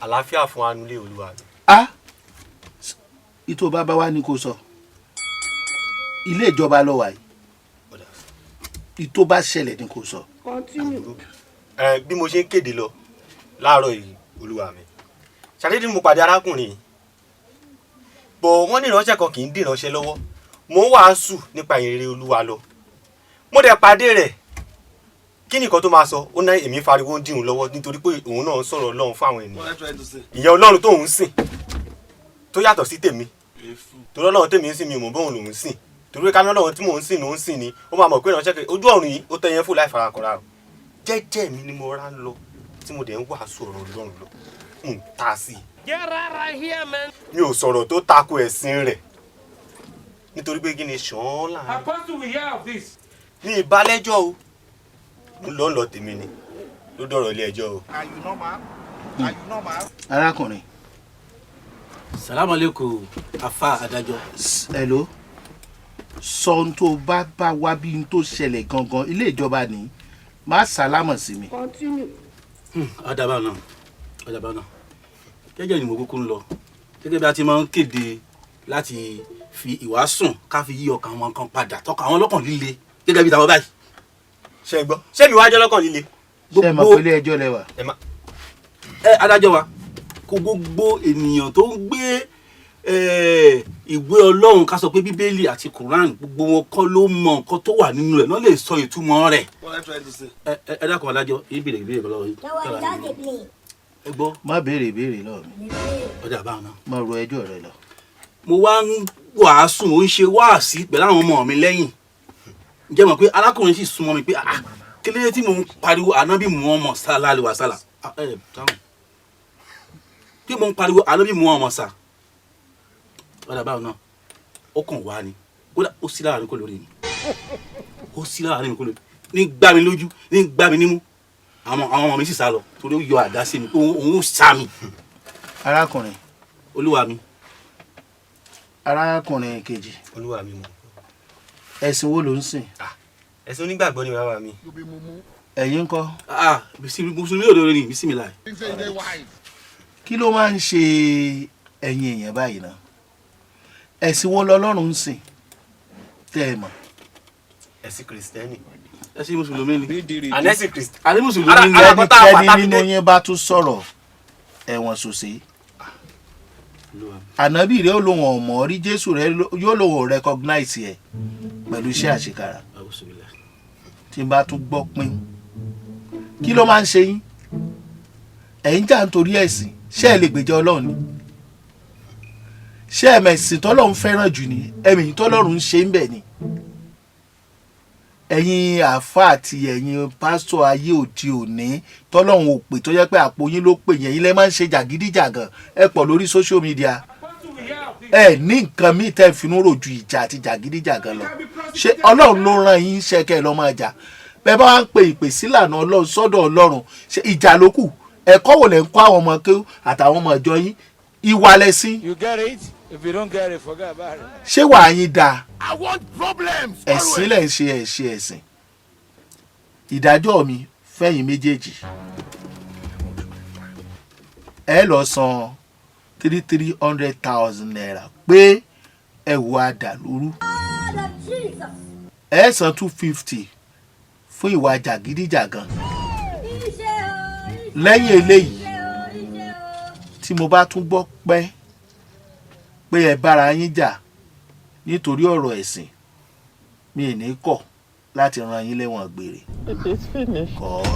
àlàáfíà fún anulé olúwa mi. Ìtò bàbá wa ni kò sọ ilé ìjọba lọ wà yìí ìtò bá ṣẹlẹ̀ ni kò sọ. Bí mo ṣe ń kéde lọ láàárọ̀ yìí olúwa mi ṣàdédé mo pàdé arákùnrin yìí bọ̀ wọ́n ní ìránṣẹ́ kan kì í dìránṣẹ́ lọ́wọ́ mo ń wàásù nípa ìrere olúwa lọ mo dẹ̀ pàdé rẹ̀ kí nìkan tó máa sọ ó ná èmi fariwo ń dìrun lọ́wọ́ nítorí pé òun náà ń sọ̀rọ̀ ọlọ́run fáwọn ènìyàn ìyẹn ọlọ́run tó ń sìn tó yàtọ̀ sí tèmi torí ọlọ́run tèmi ń sìn mi ò mọ̀ bóun lòún sìn torí ká ní ọlọ́run tí mò ń sìn ló ń sìn ni ó máa mọ̀ pé ìránṣẹ́ kejì ojú ọ̀run yìí ó tẹ́ yẹn fún láì farakọ̀ra o jẹ́jẹ́ mi ni mo rá ń lọ tí mo dẹ̀ ń wàásù ọ̀rọ̀ ọlọ́run lọ ń ta sí i mi ò sọ̀rọ̀ tó tako ẹ̀sìn rẹ̀ nítorí pé kí ni ṣàn láàrin ní ìbálẹ́jọ́ o mo lọ tèmi ni ló dọ̀rọ̀ ilé ẹjọ́ o. arákùnrin. Salaam alaikum afa adájọ́. Hello. Sọ ohun tó bá wá bí n tó ṣẹlẹ̀ gangan ilé ìjọba ni má sálámọ̀ sí mi. Ọ̀dàbà náà gẹ́gẹ́ ni mo kúkú ń lọ gẹ́gẹ́ bí a ti máa ń kéde láti fi ìwàásùn ká fi yí ọkàn wọn kan padà tọkàn àwọn ọlọ́kàn líle gẹ́gẹ́ bí tàwọn báyìí. ṣe gbọ́ ṣé mi wá jẹ́ lọ́kàn líle. ṣé ẹ mọ̀ pé ilé ẹjọ́ lẹ wà. adájọ́ wa kó gbogbo ènìyàn tó ń gbé ìwé ọlọ́run ká sọ pé bíbélì àti Quran gbogbo wọn kọ́ ló mọ nǹkan tó wà nínú rẹ̀ náà lè sọ ìtumọ̀ rẹ̀. ẹ dákun adájọ́ ìbéèrè kan lọ́wọ́ yìí. ẹ gbọ́. má béèrè ìbéèrè lọ mi. ọjà báwọn náà. má ro ẹjọ́ rẹ lọ. mo wá ń wàásù ó ń ṣe wáàsí pẹ̀lú àwọn ọmọ mi lẹ́yìn ǹjẹ́ mọ̀ pé arákùnrin sì súnmọ́ mi pé kílódé tí mo ń pariwo ànábì Muhammad sallallahu alaihi wasallam tí mo ń pariwo ànábì Muhammad sà ọ̀dà báwọn náà ó kàn wá ni ó sí láàrin kò lórí mi ó sí láàrin kò lórí ní gbá mi lójú ní gbá mi nímú àwọn ọmọ mi sì sá lọ torí ó yọ àdá sí mi òun sá mi. arákùnrin. olúwa mi. arákùnrin kejì. olúwa mi mọ̀. ẹ̀sìn wo ló ń sìn. ẹ̀sìn onígbàgbọ́ ni bàbá mi. ẹ̀yin ńkọ́. mùsùlùmí òdodo ni bismillah. kí ló máa ń ṣe ẹ̀yin èèyàn báyìí náà ẹ̀sìn wo lọ́lọ́run ń sìn tẹ́ ẹ mọ̀. ẹ̀sìn kìrìsìtẹ́nì. ẹ̀sìn mùsùlùmí ni. ànẹ́sìn kìrìsìtẹ́nì. àní mùsùlùmí ni. ẹnikẹ́ni nínú yín bá tún sọ̀rọ̀ ẹ̀wọ̀n sòsè. ànábì rẹ yóò lòun ọmọ rí Jésù rẹ yóò lòun recognize ẹ pẹ̀lú iṣẹ́ àṣekára tí n bá tún gbọ́ pín kí ló máa ń ṣe yín ẹ̀yin jà nítorí ẹ̀sìn ṣé ẹ lè gbèjà Ọlọ́run ni ṣé ẹ̀mẹ̀sìn tọ́lọ́run fẹ́ràn jù ni ẹ̀mẹ̀yìn tọ́lọ́run ń ṣe ń bẹ̀ ni ẹ̀yin àáfà àti ẹ̀yin pásítọ̀ ayé òde òní tọ́lọ́run ò pè tó yẹ pé àpò yín ló pè yẹn yín lẹ́ máa ń ṣe jàgídíjàgàn ẹ pọ̀ lórí social media ẹ ní nǹkan míì tẹ́ finú rò ju ìjà àti jàgídíjàgàn lọ ṣé Ọlọ́run ló rán yín ṣẹ́kẹ́ lọ́ máa jà bẹ́ẹ̀ bá wá ń pe ìpè sílànà Ọlọ́run sọ́dọ̀ Ọlọ́run ṣe ìjà ló kù ẹ̀kọ́ wò lẹ́ ń kọ́ àwọn ọmọ kéwú àtàwọn ọmọ ìjọ yín ìwà lẹ́sìn. You get it? If you don't get it, forget about it. ṣé wàá yín dáa. I want problems. ẹ̀sìn lẹ̀ ń ṣe ẹ̀sìn ìdájọ́ mi fẹ́yìn méjèèjì ẹ lọ san 300,000 naira pé ẹ wo àdàlúrú ẹ san 250 fún ìwà jàgídíjàgan lẹ́yìn eléyìí tí mo bá tún gbọ́ pé ẹ bára yín jà nítorí ọ̀rọ̀ ẹ̀sìn mi ì ní kọ̀ láti ran yín lẹ́wọ̀n gbére. It is finished. God.